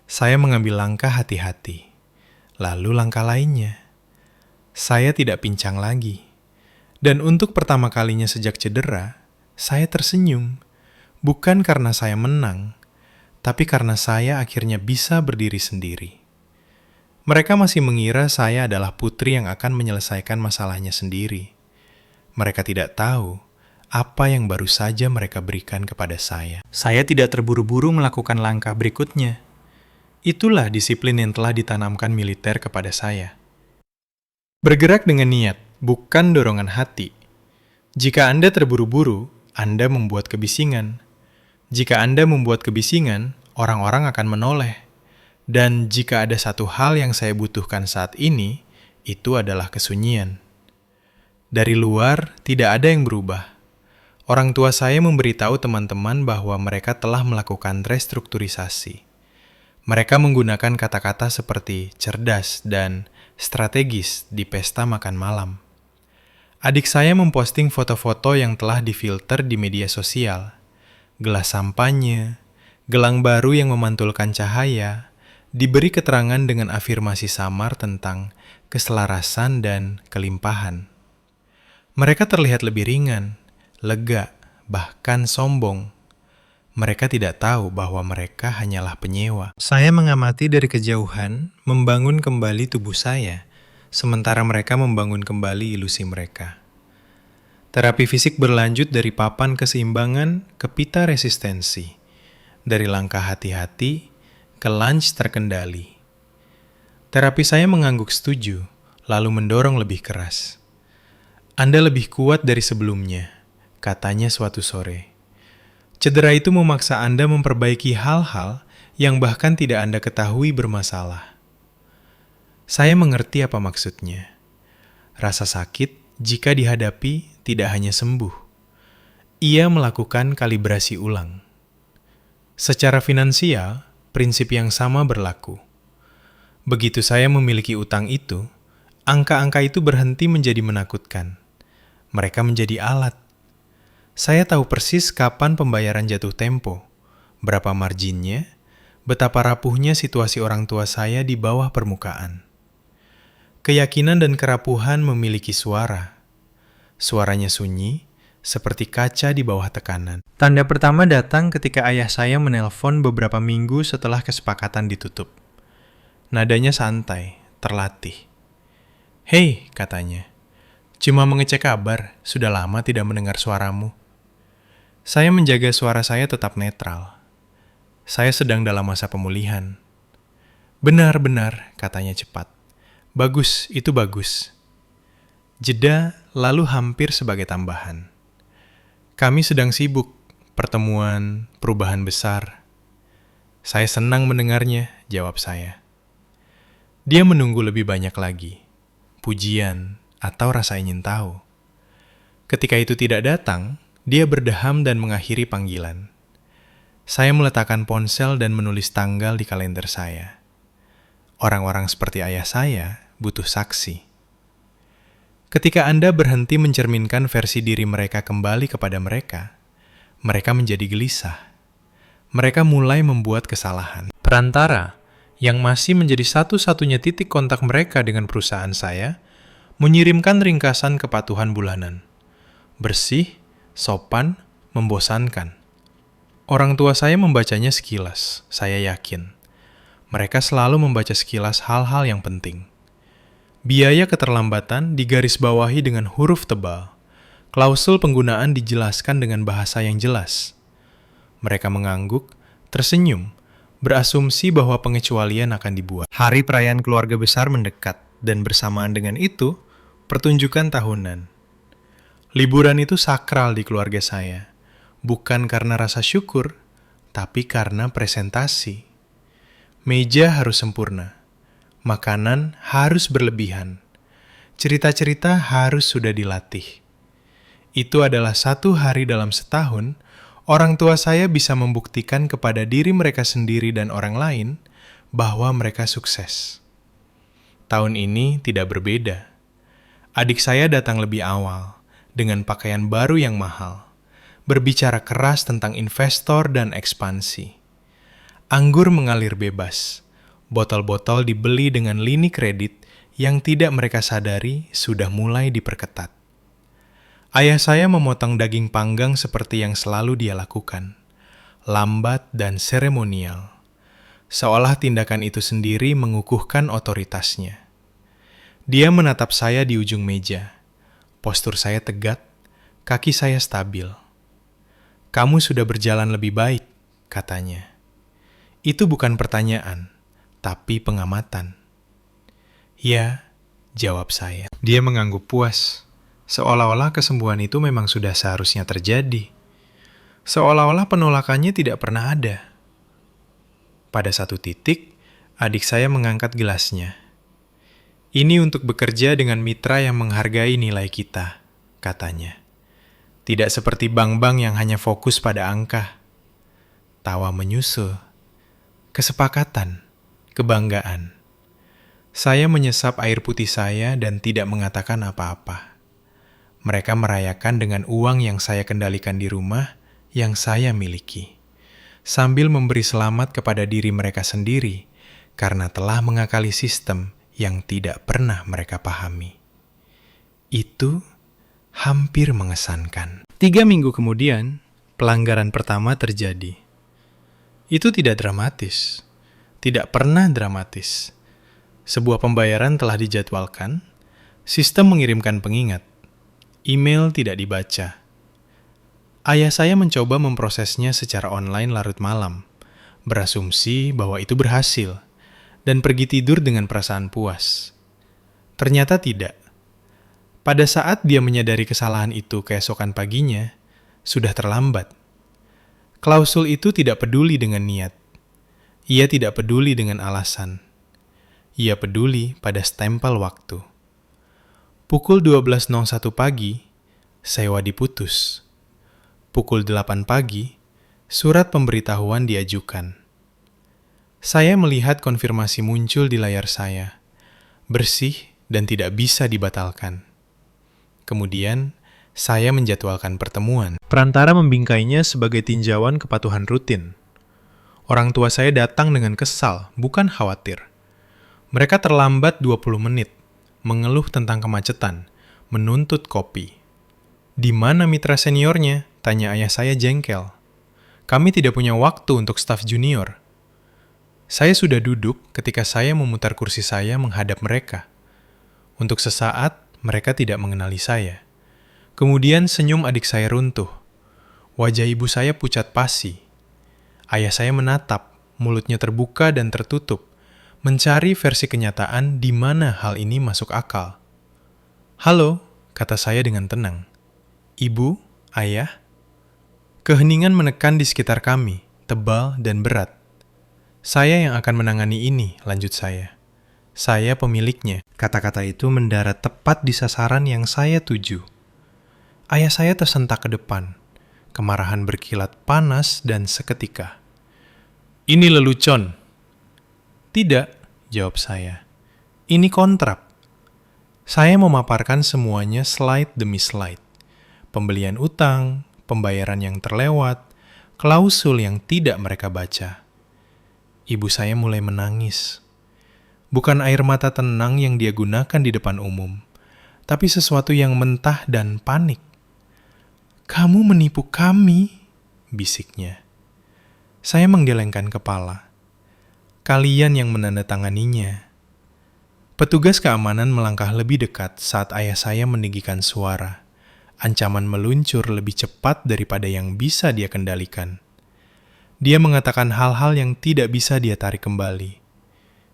Saya mengambil langkah hati-hati. Lalu langkah lainnya. Saya tidak pincang lagi. Dan untuk pertama kalinya sejak cedera, saya tersenyum. Bukan karena saya menang, tapi karena saya akhirnya bisa berdiri sendiri. Mereka masih mengira saya adalah putri yang akan menyelesaikan masalahnya sendiri. Mereka tidak tahu apa yang baru saja mereka berikan kepada saya. Saya tidak terburu-buru melakukan langkah berikutnya. Itulah disiplin yang telah ditanamkan militer kepada saya. Bergerak dengan niat, bukan dorongan hati. Jika Anda terburu-buru, Anda membuat kebisingan. Jika Anda membuat kebisingan, orang-orang akan menoleh. Dan jika ada satu hal yang saya butuhkan saat ini, itu adalah kesunyian. Dari luar, tidak ada yang berubah. Orang tua saya memberitahu teman-teman bahwa mereka telah melakukan restrukturisasi. Mereka menggunakan kata-kata seperti cerdas dan strategis di pesta makan malam. Adik saya memposting foto-foto yang telah difilter di media sosial. Gelas sampanye, gelang baru yang memantulkan cahaya, diberi keterangan dengan afirmasi samar tentang keselarasan dan kelimpahan. Mereka terlihat lebih ringan, lega, bahkan sombong. Mereka tidak tahu bahwa mereka hanyalah penyewa. Saya mengamati dari kejauhan, membangun kembali tubuh saya, sementara mereka membangun kembali ilusi mereka. Terapi fisik berlanjut dari papan keseimbangan ke pita resistensi, dari langkah hati-hati ke lunge terkendali. Terapi saya mengangguk setuju, lalu mendorong lebih keras. Anda lebih kuat dari sebelumnya, katanya suatu sore. Cedera itu memaksa Anda memperbaiki hal-hal yang bahkan tidak Anda ketahui bermasalah. Saya mengerti apa maksudnya. Rasa sakit jika dihadapi tidak hanya sembuh. Ia melakukan kalibrasi ulang. Secara finansial, prinsip yang sama berlaku. Begitu saya memiliki utang itu, angka-angka itu berhenti menjadi menakutkan. Mereka menjadi alat. Saya tahu persis kapan pembayaran jatuh tempo, berapa marginnya, betapa rapuhnya situasi orang tua saya di bawah permukaan. Keyakinan dan kerapuhan memiliki suara. Suaranya sunyi, seperti kaca di bawah tekanan. Tanda pertama datang ketika ayah saya menelpon beberapa minggu setelah kesepakatan ditutup. Nadanya santai, terlatih. "Hei," katanya. "Cuma mengecek kabar, sudah lama tidak mendengar suaramu." Saya menjaga suara saya tetap netral. Saya sedang dalam masa pemulihan. "Benar-benar," katanya cepat. "Bagus, itu bagus." Jeda lalu hampir sebagai tambahan. "Kami sedang sibuk, pertemuan, perubahan besar." "Saya senang mendengarnya," jawab saya. Dia menunggu lebih banyak lagi, pujian atau rasa ingin tahu. Ketika itu tidak datang, dia berdeham dan mengakhiri panggilan. Saya meletakkan ponsel dan menulis tanggal di kalender saya. Orang-orang seperti ayah saya butuh saksi. Ketika Anda berhenti mencerminkan versi diri mereka kembali kepada mereka, mereka menjadi gelisah. Mereka mulai membuat kesalahan. Perantara, yang masih menjadi satu-satunya titik kontak mereka dengan perusahaan saya, mengirimkan ringkasan kepatuhan bulanan. Bersih, sopan, membosankan. Orang tua saya membacanya sekilas, saya yakin. Mereka selalu membaca sekilas hal-hal yang penting. Biaya keterlambatan digarisbawahi dengan huruf tebal. Klausul penggunaan dijelaskan dengan bahasa yang jelas. Mereka mengangguk, tersenyum, berasumsi bahwa pengecualian akan dibuat. Hari perayaan keluarga besar mendekat, dan bersamaan dengan itu, pertunjukan tahunan. Liburan itu sakral di keluarga saya, bukan karena rasa syukur, tapi karena presentasi. Meja harus sempurna, makanan harus berlebihan, cerita-cerita harus sudah dilatih. Itu adalah satu hari dalam setahun, Orang tua saya bisa membuktikan kepada diri mereka sendiri dan orang lain bahwa mereka sukses. Tahun ini tidak berbeda. Adik saya datang lebih awal, dengan pakaian baru yang mahal, berbicara keras tentang investor dan ekspansi. Anggur mengalir bebas, botol-botol dibeli dengan lini kredit yang tidak mereka sadari sudah mulai diperketat. Ayah saya memotong daging panggang seperti yang selalu dia lakukan, lambat dan seremonial, seolah tindakan itu sendiri mengukuhkan otoritasnya. Dia menatap saya di ujung meja. Postur saya tegak, kaki saya stabil. "Kamu sudah berjalan lebih baik," katanya. Itu bukan pertanyaan, tapi pengamatan. "Ya," jawab saya. Dia mengangguk puas, seolah-olah kesembuhan itu memang sudah seharusnya terjadi. Seolah-olah penolakannya tidak pernah ada. Pada satu titik, adik saya mengangkat gelasnya. "Ini untuk bekerja dengan mitra yang menghargai nilai kita," katanya. "Tidak seperti bank-bank yang hanya fokus pada angka." Tawa menyusul. Kesepakatan, kebanggaan. Saya menyesap air putih saya dan tidak mengatakan apa-apa. Mereka merayakan dengan uang yang saya kendalikan di rumah, yang saya miliki, sambil memberi selamat kepada diri mereka sendiri karena telah mengakali sistem yang tidak pernah mereka pahami. Itu hampir mengesankan. 3 minggu kemudian, pelanggaran pertama terjadi. Itu tidak dramatis, tidak pernah dramatis. Sebuah pembayaran telah dijadwalkan, sistem mengirimkan pengingat, email tidak dibaca. Ayah saya mencoba memprosesnya secara online larut malam, berasumsi bahwa itu berhasil, dan pergi tidur dengan perasaan puas. Ternyata tidak. Pada saat dia menyadari kesalahan itu keesokan paginya, sudah terlambat. Klausul itu tidak peduli dengan niat. Ia tidak peduli dengan alasan. Ia peduli pada stempel waktu. Pukul 12.01 pagi, sewa diputus. Pukul 8 pagi, surat pemberitahuan diajukan. Saya melihat konfirmasi muncul di layar saya, bersih dan tidak bisa dibatalkan. Kemudian, saya menjadwalkan pertemuan. Perantara membingkainya sebagai tinjauan kepatuhan rutin. Orang tua saya datang dengan kesal, bukan khawatir. Mereka terlambat 20 menit, mengeluh tentang kemacetan, menuntut kopi. "Di mana mitra seniornya?" tanya ayah saya jengkel. "Kami tidak punya waktu untuk staf junior." Saya sudah duduk ketika saya memutar kursi saya menghadap mereka. Untuk sesaat, mereka tidak mengenali saya. Kemudian senyum adik saya runtuh. Wajah ibu saya pucat pasi. Ayah saya menatap, mulutnya terbuka dan tertutup, mencari versi kenyataan di mana hal ini masuk akal. "Halo," kata saya dengan tenang. "Ibu, ayah." Keheningan menekan di sekitar kami, tebal dan berat. "Saya yang akan menangani ini," lanjut saya. "Saya pemiliknya." Kata-kata itu mendarat tepat di sasaran yang saya tuju. Ayah saya tersentak ke depan. Kemarahan berkilat panas dan seketika. "Ini lelucon." "Tidak," jawab saya. "Ini kontrak." Saya memaparkan semuanya slide demi slide. Pembelian utang, pembayaran yang terlewat, klausul yang tidak mereka baca. Ibu saya mulai menangis. Bukan air mata tenang yang dia gunakan di depan umum, tapi sesuatu yang mentah dan panik. "Kamu menipu kami," bisiknya. Saya menggelengkan kepala. "Kalian yang menandatanganinya." Petugas keamanan melangkah lebih dekat saat ayah saya meninggikan suara. Ancaman meluncur lebih cepat daripada yang bisa dia kendalikan. Dia mengatakan hal-hal yang tidak bisa dia tarik kembali.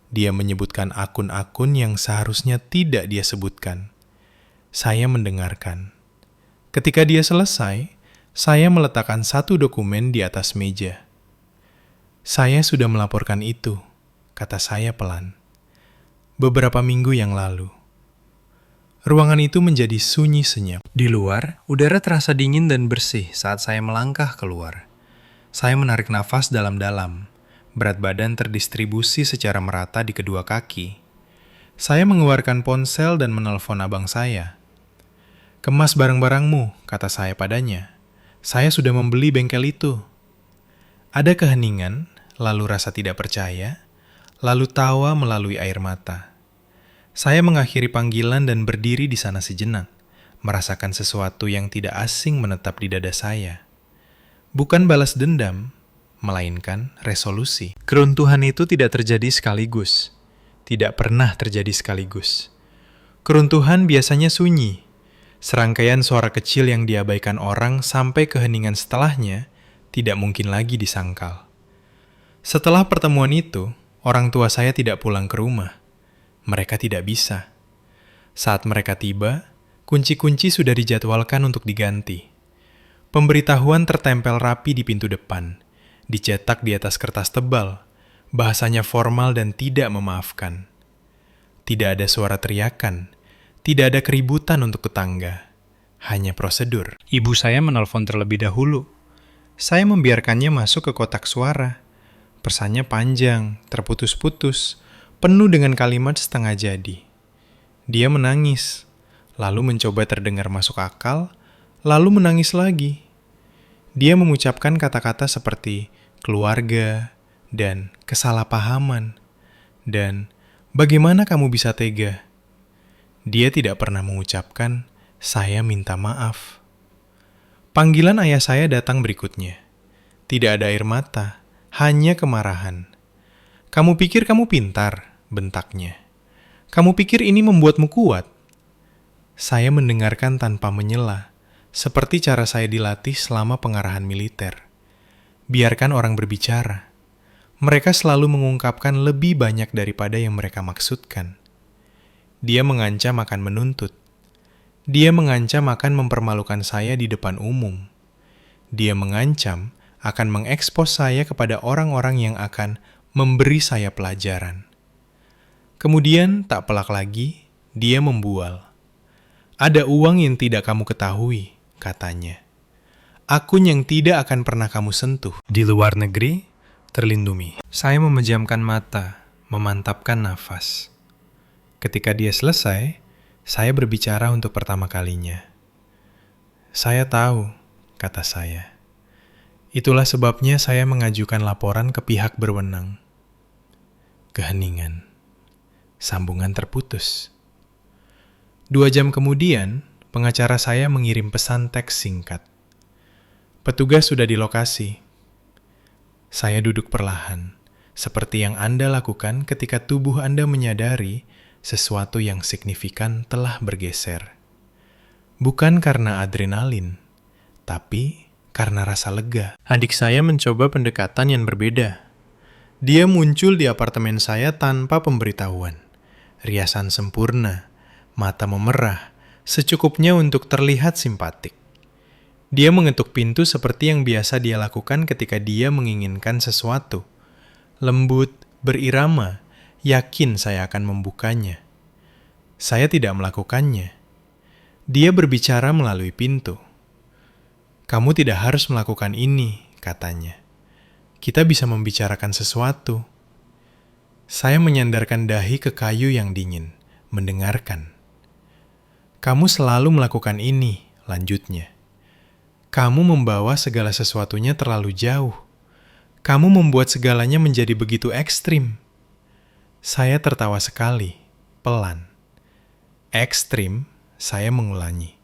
Dia menyebutkan akun-akun yang seharusnya tidak dia sebutkan. Saya mendengarkan. Ketika dia selesai, saya meletakkan satu dokumen di atas meja. "Saya sudah melaporkan itu," kata saya pelan. "Beberapa minggu yang lalu." Ruangan itu menjadi sunyi senyap. Di luar, udara terasa dingin dan bersih saat saya melangkah keluar. Saya menarik nafas dalam-dalam. Berat badan terdistribusi secara merata di kedua kaki. Saya mengeluarkan ponsel dan menelpon abang saya. "Kemas barang-barangmu," kata saya padanya. "Saya sudah membeli bengkel itu." Ada keheningan, lalu rasa tidak percaya, lalu tawa melalui air mata. Saya mengakhiri panggilan dan berdiri di sana sejenak, merasakan sesuatu yang tidak asing menetap di dada saya. Bukan balas dendam, melainkan resolusi. Keruntuhan itu tidak terjadi sekaligus. Tidak pernah terjadi sekaligus. Keruntuhan biasanya sunyi. Serangkaian suara kecil yang diabaikan orang sampai keheningan setelahnya tidak mungkin lagi disangkal. Setelah pertemuan itu, orang tua saya tidak pulang ke rumah. Mereka tidak bisa. Saat mereka tiba, kunci-kunci sudah dijadwalkan untuk diganti. Pemberitahuan tertempel rapi di pintu depan, dicetak di atas kertas tebal, bahasanya formal dan tidak memaafkan. Tidak ada suara teriakan, tidak ada keributan untuk tetangga, hanya prosedur. Ibu saya menelpon terlebih dahulu. Saya membiarkannya masuk ke kotak suara. Pesannya panjang, terputus-putus, penuh dengan kalimat setengah jadi. Dia menangis, lalu mencoba terdengar masuk akal, lalu menangis lagi. Dia mengucapkan kata-kata seperti keluarga dan kesalahpahaman, dan bagaimana kamu bisa tega? Dia tidak pernah mengucapkan, "Saya minta maaf." Panggilan ayah saya datang berikutnya. Tidak ada air mata, hanya kemarahan. "Kamu pikir kamu pintar?" bentaknya. "Kamu pikir ini membuatmu kuat?" Saya mendengarkan tanpa menyela, seperti cara saya dilatih selama pengarahan militer. Biarkan orang berbicara. Mereka selalu mengungkapkan lebih banyak daripada yang mereka maksudkan. Dia mengancam akan menuntut. Dia mengancam akan mempermalukan saya di depan umum. Dia mengancam akan mengekspos saya kepada orang-orang yang akan memberi saya pelajaran. Kemudian, tak pelak lagi, dia membual. "Ada uang yang tidak kamu ketahui," katanya. "Akun yang tidak akan pernah kamu sentuh. Di luar negeri, terlindungi." Saya memejamkan mata, memantapkan nafas. Ketika dia selesai, saya berbicara untuk pertama kalinya. "Saya tahu," kata saya. "Itulah sebabnya saya mengajukan laporan ke pihak berwenang." Keheningan. Sambungan terputus. 2 jam kemudian, pengacara saya mengirim pesan teks singkat. "Petugas sudah di lokasi." Saya duduk perlahan, seperti yang Anda lakukan ketika tubuh Anda menyadari sesuatu yang signifikan telah bergeser. Bukan karena adrenalin, tapi karena rasa lega. Adik saya mencoba pendekatan yang berbeda. Dia muncul di apartemen saya tanpa pemberitahuan. Riasan sempurna, mata memerah, secukupnya untuk terlihat simpatik. Dia mengetuk pintu seperti yang biasa dia lakukan ketika dia menginginkan sesuatu. Lembut, berirama, yakin saya akan membukanya. Saya tidak melakukannya. Dia berbicara melalui pintu. "Kamu tidak harus melakukan ini," katanya. "Kita bisa membicarakan sesuatu." Saya menyandarkan dahi ke kayu yang dingin, mendengarkan. "Kamu selalu melakukan ini," lanjutnya. "Kamu membawa segala sesuatunya terlalu jauh. Kamu membuat segalanya menjadi begitu ekstrim." Saya tertawa sekali, pelan. "Ekstrim," saya mengulangi.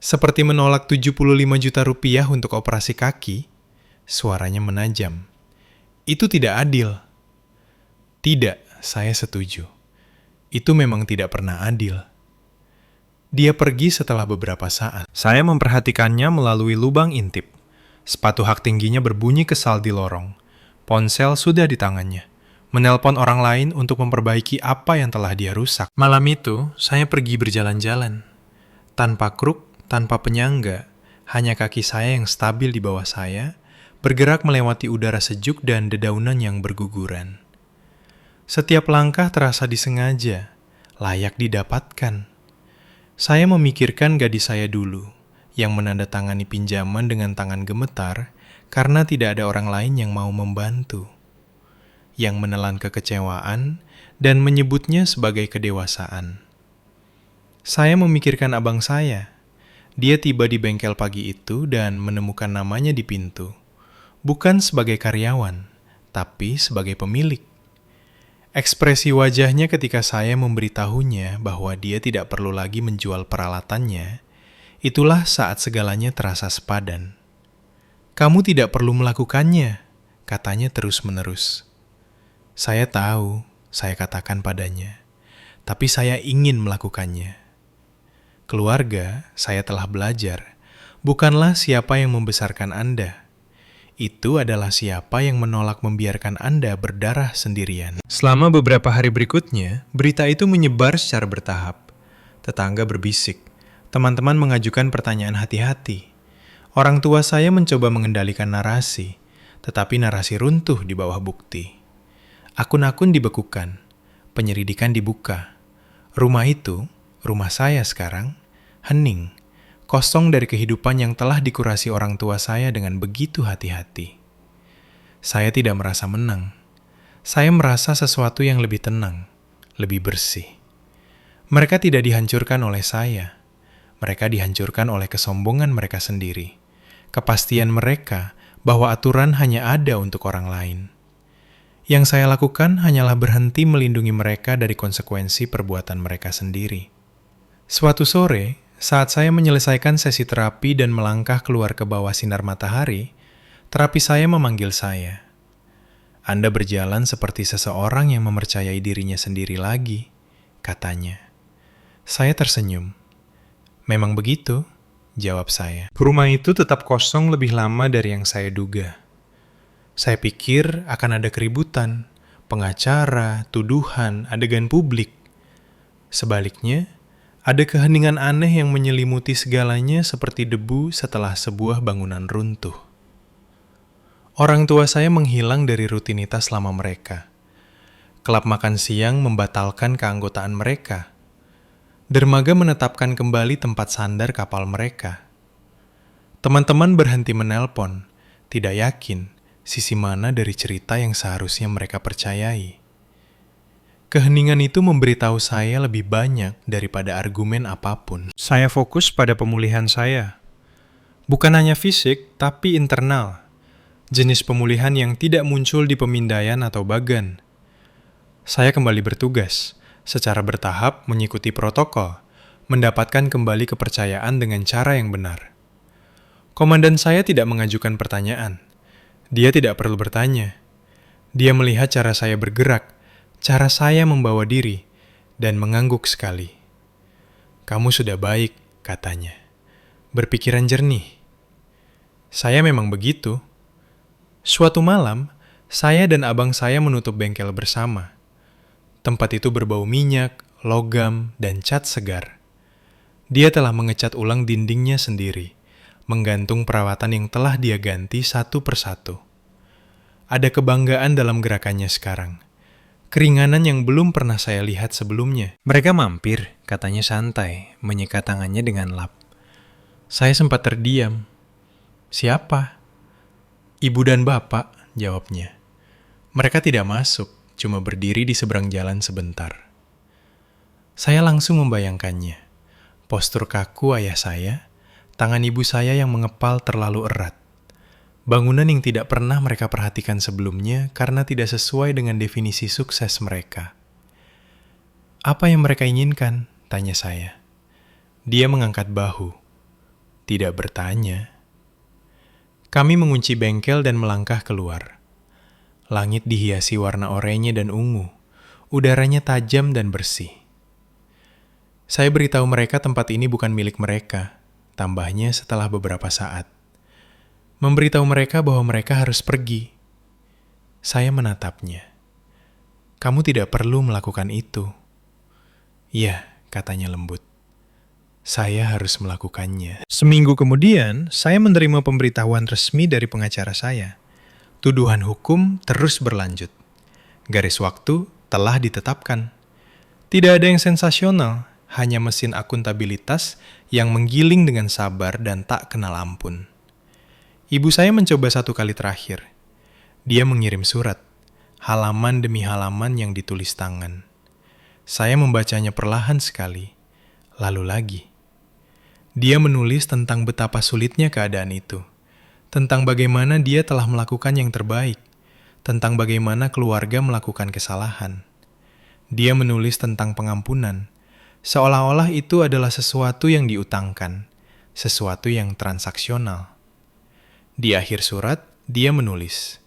Seperti menolak 75 juta rupiah untuk operasi kaki, suaranya menajam. "Itu tidak adil." "Tidak," saya setuju. "Itu memang tidak pernah adil." Dia pergi setelah beberapa saat. Saya memperhatikannya melalui lubang intip. Sepatu hak tingginya berbunyi kesal di lorong. Ponsel sudah di tangannya. Menelpon orang lain untuk memperbaiki apa yang telah dia rusak. Malam itu, saya pergi berjalan-jalan. Tanpa kruk, tanpa penyangga, hanya kaki saya yang stabil di bawah saya, bergerak melewati udara sejuk dan dedaunan yang berguguran. Setiap langkah terasa disengaja, layak didapatkan. Saya memikirkan gadis saya dulu, yang menandatangani pinjaman dengan tangan gemetar karena tidak ada orang lain yang mau membantu, yang menelan kekecewaan dan menyebutnya sebagai kedewasaan. Saya memikirkan abang saya. Dia tiba di bengkel pagi itu dan menemukan namanya di pintu, bukan sebagai karyawan, tapi sebagai pemilik. Ekspresi wajahnya ketika saya memberitahunya bahwa dia tidak perlu lagi menjual peralatannya, itulah saat segalanya terasa sepadan. "Kamu tidak perlu melakukannya," katanya terus-menerus. "Saya tahu," saya katakan padanya, "tapi saya ingin melakukannya. Keluarga, saya telah belajar, bukanlah siapa yang membesarkan Anda. Itu adalah siapa yang menolak membiarkan Anda berdarah sendirian." Selama beberapa hari berikutnya, berita itu menyebar secara bertahap. Tetangga berbisik, teman-teman mengajukan pertanyaan hati-hati. Orang tua saya mencoba mengendalikan narasi, tetapi narasi runtuh di bawah bukti. Akun-akun dibekukan, penyelidikan dibuka. Rumah itu, rumah saya sekarang, hening, kosong dari kehidupan yang telah dikurasi orang tua saya dengan begitu hati-hati. Saya tidak merasa menang. Saya merasa sesuatu yang lebih tenang, lebih bersih. Mereka tidak dihancurkan oleh saya. Mereka dihancurkan oleh kesombongan mereka sendiri. Kepastian mereka bahwa aturan hanya ada untuk orang lain. Yang saya lakukan hanyalah berhenti melindungi mereka dari konsekuensi perbuatan mereka sendiri. Suatu sore, saat saya menyelesaikan sesi terapi dan melangkah keluar ke bawah sinar matahari, terapi saya memanggil saya. "Anda berjalan seperti seseorang yang mempercayai dirinya sendiri lagi," katanya. Saya tersenyum. "Memang begitu," jawab saya. Rumah itu tetap kosong lebih lama dari yang saya duga. Saya pikir akan ada keributan, pengacara, tuduhan, adegan publik. Sebaliknya, ada keheningan aneh yang menyelimuti segalanya seperti debu setelah sebuah bangunan runtuh. Orang tua saya menghilang dari rutinitas lama mereka. Klub makan siang membatalkan keanggotaan mereka. Dermaga menetapkan kembali tempat sandar kapal mereka. Teman-teman berhenti menelpon, tidak yakin sisi mana dari cerita yang seharusnya mereka percayai. Keheningan itu memberitahu saya lebih banyak daripada argumen apapun. Saya fokus pada pemulihan saya. Bukan hanya fisik, tapi internal. Jenis pemulihan yang tidak muncul di pemindaian atau bagan. Saya kembali bertugas, secara bertahap mengikuti protokol, mendapatkan kembali kepercayaan dengan cara yang benar. Komandan saya tidak mengajukan pertanyaan. Dia tidak perlu bertanya. Dia melihat cara saya bergerak, cara saya membawa diri, dan mengangguk sekali. "Kamu sudah baik," katanya. "Berpikiran jernih." Saya memang begitu. Suatu malam, saya dan abang saya menutup bengkel bersama. Tempat itu berbau minyak, logam, dan cat segar. Dia telah mengecat ulang dindingnya sendiri, menggantung perawatan yang telah dia ganti satu persatu. Ada kebanggaan dalam gerakannya sekarang. Keringanan yang belum pernah saya lihat sebelumnya. "Mereka mampir," katanya santai, menyikat tangannya dengan lap. Saya sempat terdiam. "Siapa?" "Ibu dan bapak," jawabnya. "Mereka tidak masuk, cuma berdiri di seberang jalan sebentar." Saya langsung membayangkannya. Postur kaku ayah saya, tangan ibu saya yang mengepal terlalu erat. Bangunan yang tidak pernah mereka perhatikan sebelumnya karena tidak sesuai dengan definisi sukses mereka. "Apa yang mereka inginkan?" tanya saya. Dia mengangkat bahu. Tidak bertanya. Kami mengunci bengkel dan melangkah keluar. Langit dihiasi warna oranye dan ungu. Udaranya tajam dan bersih. Saya beritahu mereka tempat ini bukan milik mereka, tambahnya setelah beberapa saat. Memberitahu mereka bahwa mereka harus pergi. Saya menatapnya. "Kamu tidak perlu melakukan itu." "Iya," katanya lembut. "Saya harus melakukannya." Seminggu kemudian, saya menerima pemberitahuan resmi dari pengacara saya. Tuduhan hukum terus berlanjut. Garis waktu telah ditetapkan. Tidak ada yang sensasional, hanya mesin akuntabilitas yang menggiling dengan sabar dan tak kenal ampun. Ibu saya mencoba 1 kali terakhir. Dia mengirim surat, halaman demi halaman yang ditulis tangan. Saya membacanya perlahan sekali, lalu lagi. Dia menulis tentang betapa sulitnya keadaan itu, tentang bagaimana dia telah melakukan yang terbaik, tentang bagaimana keluarga melakukan kesalahan. Dia menulis tentang pengampunan, seolah-olah itu adalah sesuatu yang diutangkan, sesuatu yang transaksional. Di akhir surat, dia menulis,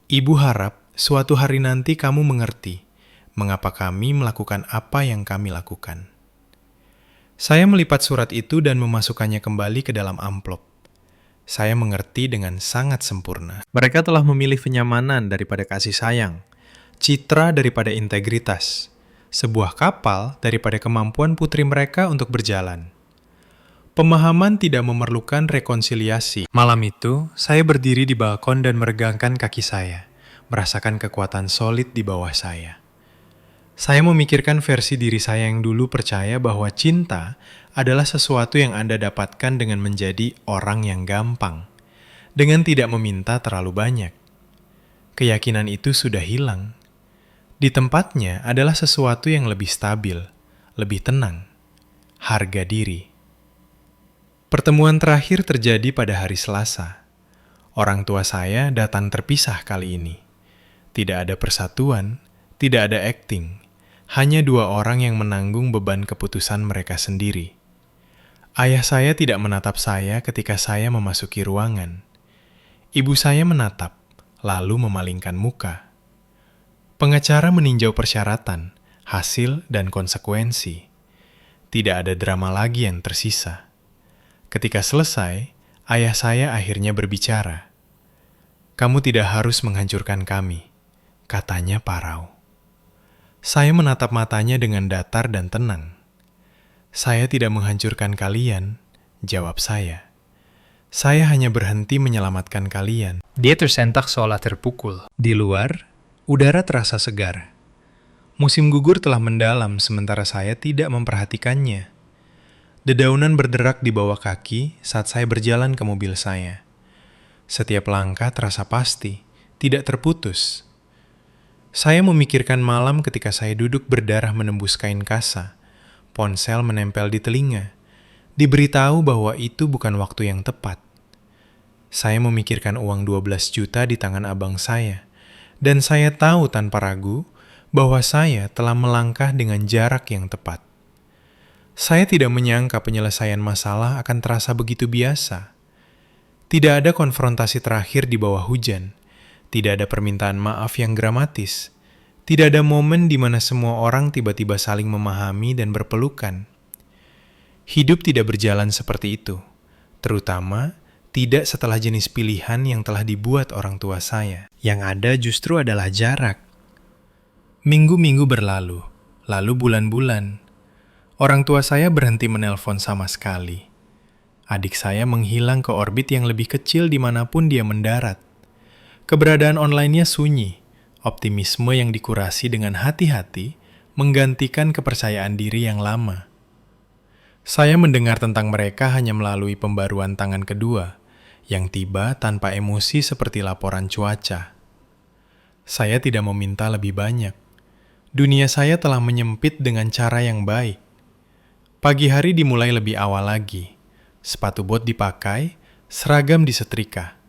"Ibu harap suatu hari nanti kamu mengerti mengapa kami melakukan apa yang kami lakukan." Saya melipat surat itu dan memasukkannya kembali ke dalam amplop. Saya mengerti dengan sangat sempurna. Mereka telah memilih kenyamanan daripada kasih sayang, citra daripada integritas, sebuah kapal daripada kemampuan putri mereka untuk berjalan. Pemahaman tidak memerlukan rekonsiliasi. Malam itu, saya berdiri di balkon dan meregangkan kaki saya, merasakan kekuatan solid di bawah saya. Saya memikirkan versi diri saya yang dulu percaya bahwa cinta adalah sesuatu yang Anda dapatkan dengan menjadi orang yang gampang, dengan tidak meminta terlalu banyak. Keyakinan itu sudah hilang. Di tempatnya adalah sesuatu yang lebih stabil, lebih tenang, harga diri. Pertemuan terakhir terjadi pada hari Selasa. Orang tua saya datang terpisah kali ini. Tidak ada persatuan, tidak ada akting. Hanya 2 orang yang menanggung beban keputusan mereka sendiri. Ayah saya tidak menatap saya ketika saya memasuki ruangan. Ibu saya menatap, lalu memalingkan muka. Pengacara meninjau persyaratan, hasil, dan konsekuensi. Tidak ada drama lagi yang tersisa. Ketika selesai, ayah saya akhirnya berbicara. "Kamu tidak harus menghancurkan kami," katanya parau. Saya menatap matanya dengan datar dan tenang. "Saya tidak menghancurkan kalian," jawab saya. "Saya hanya berhenti menyelamatkan kalian." Dia tersentak seolah terpukul. Di luar, udara terasa segar. Musim gugur telah mendalam sementara saya tidak memperhatikannya. Dedaunan berderak di bawah kaki saat saya berjalan ke mobil saya. Setiap langkah terasa pasti, tidak terputus. Saya memikirkan malam ketika saya duduk berdarah menembus kain kasa, ponsel menempel di telinga, diberitahu bahwa itu bukan waktu yang tepat. Saya memikirkan uang 12 juta di tangan abang saya, dan saya tahu tanpa ragu bahwa saya telah melangkah dengan jarak yang tepat. Saya tidak menyangka penyelesaian masalah akan terasa begitu biasa. Tidak ada konfrontasi terakhir di bawah hujan. Tidak ada permintaan maaf yang gramatis. Tidak ada momen di mana semua orang tiba-tiba saling memahami dan berpelukan. Hidup tidak berjalan seperti itu, terutama tidak setelah jenis pilihan yang telah dibuat orang tua saya. Yang ada justru adalah jarak. Minggu-minggu berlalu, lalu bulan-bulan. Orang tua saya berhenti menelpon sama sekali. Adik saya menghilang ke orbit yang lebih kecil dimanapun dia mendarat. Keberadaan online-nya sunyi, optimisme yang dikurasi dengan hati-hati menggantikan kepercayaan diri yang lama. Saya mendengar tentang mereka hanya melalui pembaruan tangan kedua, yang tiba tanpa emosi seperti laporan cuaca. Saya tidak meminta lebih banyak. Dunia saya telah menyempit dengan cara yang baik. Pagi hari dimulai lebih awal lagi. Sepatu bot dipakai, seragam disetrika.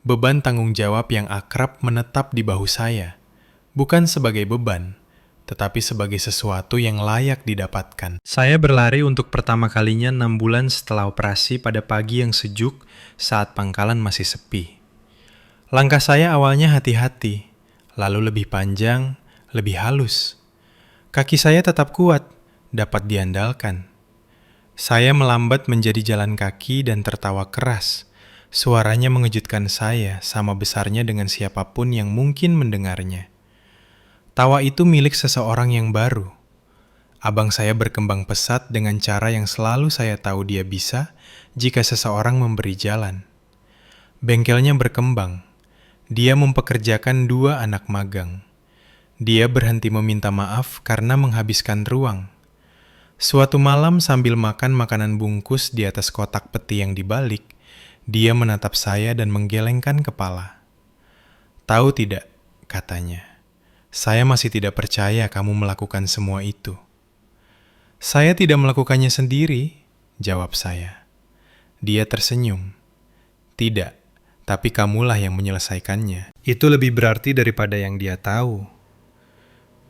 Beban tanggung jawab yang akrab menetap di bahu saya, bukan sebagai beban, tetapi sebagai sesuatu yang layak didapatkan. Saya berlari untuk pertama kalinya 6 bulan setelah operasi pada pagi yang sejuk saat pangkalan masih sepi. Langkah saya awalnya hati-hati, lalu lebih panjang, lebih halus. Kaki saya tetap kuat, dapat diandalkan. Saya melambat menjadi jalan kaki dan tertawa keras. Suaranya mengejutkan saya sama besarnya dengan siapapun yang mungkin mendengarnya. Tawa itu milik seseorang yang baru. Abang saya berkembang pesat dengan cara yang selalu saya tahu dia bisa jika seseorang memberi jalan. Bengkelnya berkembang. Dia mempekerjakan 2 anak magang. Dia berhenti meminta maaf karena menghabiskan ruang. Suatu malam sambil makan makanan bungkus di atas kotak peti yang dibalik, dia menatap saya dan menggelengkan kepala. "Tahu tidak," katanya, "saya masih tidak percaya kamu melakukan semua itu." "Saya tidak melakukannya sendiri," jawab saya. Dia tersenyum. "Tidak, tapi kamulah yang menyelesaikannya. Itu lebih berarti daripada yang dia tahu."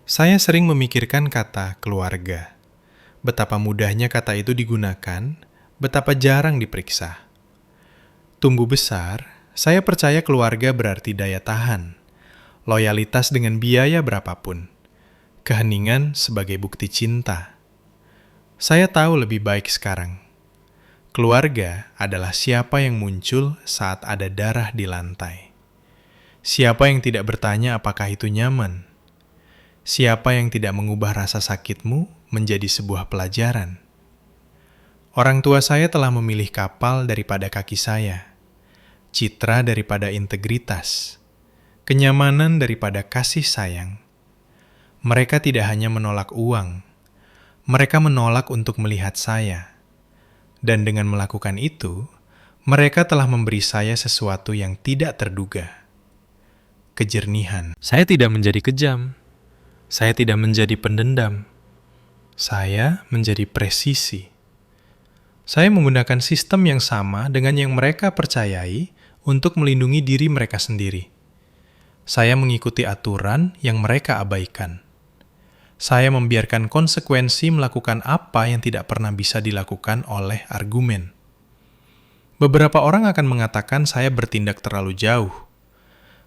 Saya sering memikirkan kata keluarga. Betapa mudahnya kata itu digunakan, betapa jarang diperiksa. Tumbuh besar, saya percaya keluarga berarti daya tahan, loyalitas dengan biaya berapapun, keheningan sebagai bukti cinta. Saya tahu lebih baik sekarang. Keluarga adalah siapa yang muncul saat ada darah di lantai. Siapa yang tidak bertanya apakah itu nyaman. Siapa yang tidak mengubah rasa sakitmu menjadi sebuah pelajaran. Orang tua saya telah memilih kapal daripada kaki saya, citra daripada integritas, kenyamanan daripada kasih sayang. Mereka tidak hanya menolak uang, mereka menolak untuk melihat saya. Dan dengan melakukan itu, mereka telah memberi saya sesuatu yang tidak terduga. Kejernihan. Saya tidak menjadi kejam. Saya tidak menjadi pendendam. Saya menjadi presisi. Saya menggunakan sistem yang sama dengan yang mereka percayai untuk melindungi diri mereka sendiri. Saya mengikuti aturan yang mereka abaikan. Saya membiarkan konsekuensi melakukan apa yang tidak pernah bisa dilakukan oleh argumen. Beberapa orang akan mengatakan saya bertindak terlalu jauh.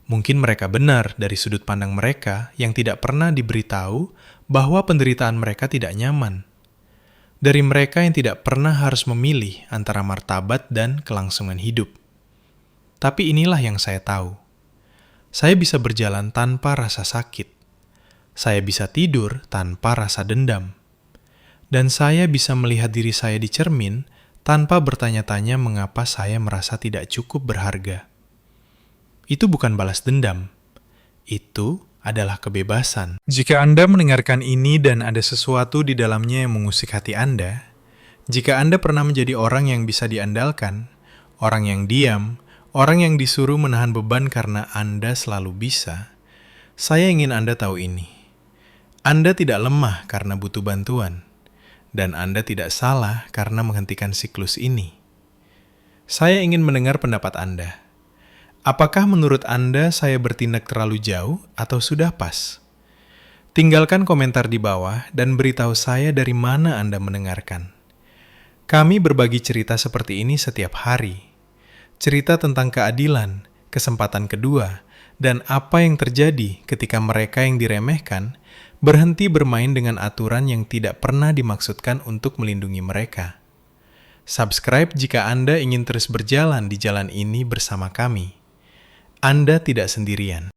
Mungkin mereka benar dari sudut pandang mereka yang tidak pernah diberitahu bahwa penderitaan mereka tidak nyaman. Dari mereka yang tidak pernah harus memilih antara martabat dan kelangsungan hidup. Tapi inilah yang saya tahu. Saya bisa berjalan tanpa rasa sakit. Saya bisa tidur tanpa rasa dendam. Dan saya bisa melihat diri saya di cermin tanpa bertanya-tanya mengapa saya merasa tidak cukup berharga. Itu bukan balas dendam. Itu adalah kebebasan. Jika Anda mendengarkan ini dan ada sesuatu di dalamnya yang mengusik hati Anda, jika Anda pernah menjadi orang yang bisa diandalkan, orang yang diam, orang yang disuruh menahan beban karena Anda selalu bisa, saya ingin Anda tahu ini. Anda tidak lemah karena butuh bantuan, dan Anda tidak salah karena menghentikan siklus ini. Saya ingin mendengar pendapat Anda. Apakah menurut Anda saya bertindak terlalu jauh atau sudah pas? Tinggalkan komentar di bawah dan beritahu saya dari mana Anda mendengarkan. Kami berbagi cerita seperti ini setiap hari. Cerita tentang keadilan, kesempatan kedua, dan apa yang terjadi ketika mereka yang diremehkan berhenti bermain dengan aturan yang tidak pernah dimaksudkan untuk melindungi mereka. Subscribe jika Anda ingin terus berjalan di jalan ini bersama kami. Anda tidak sendirian.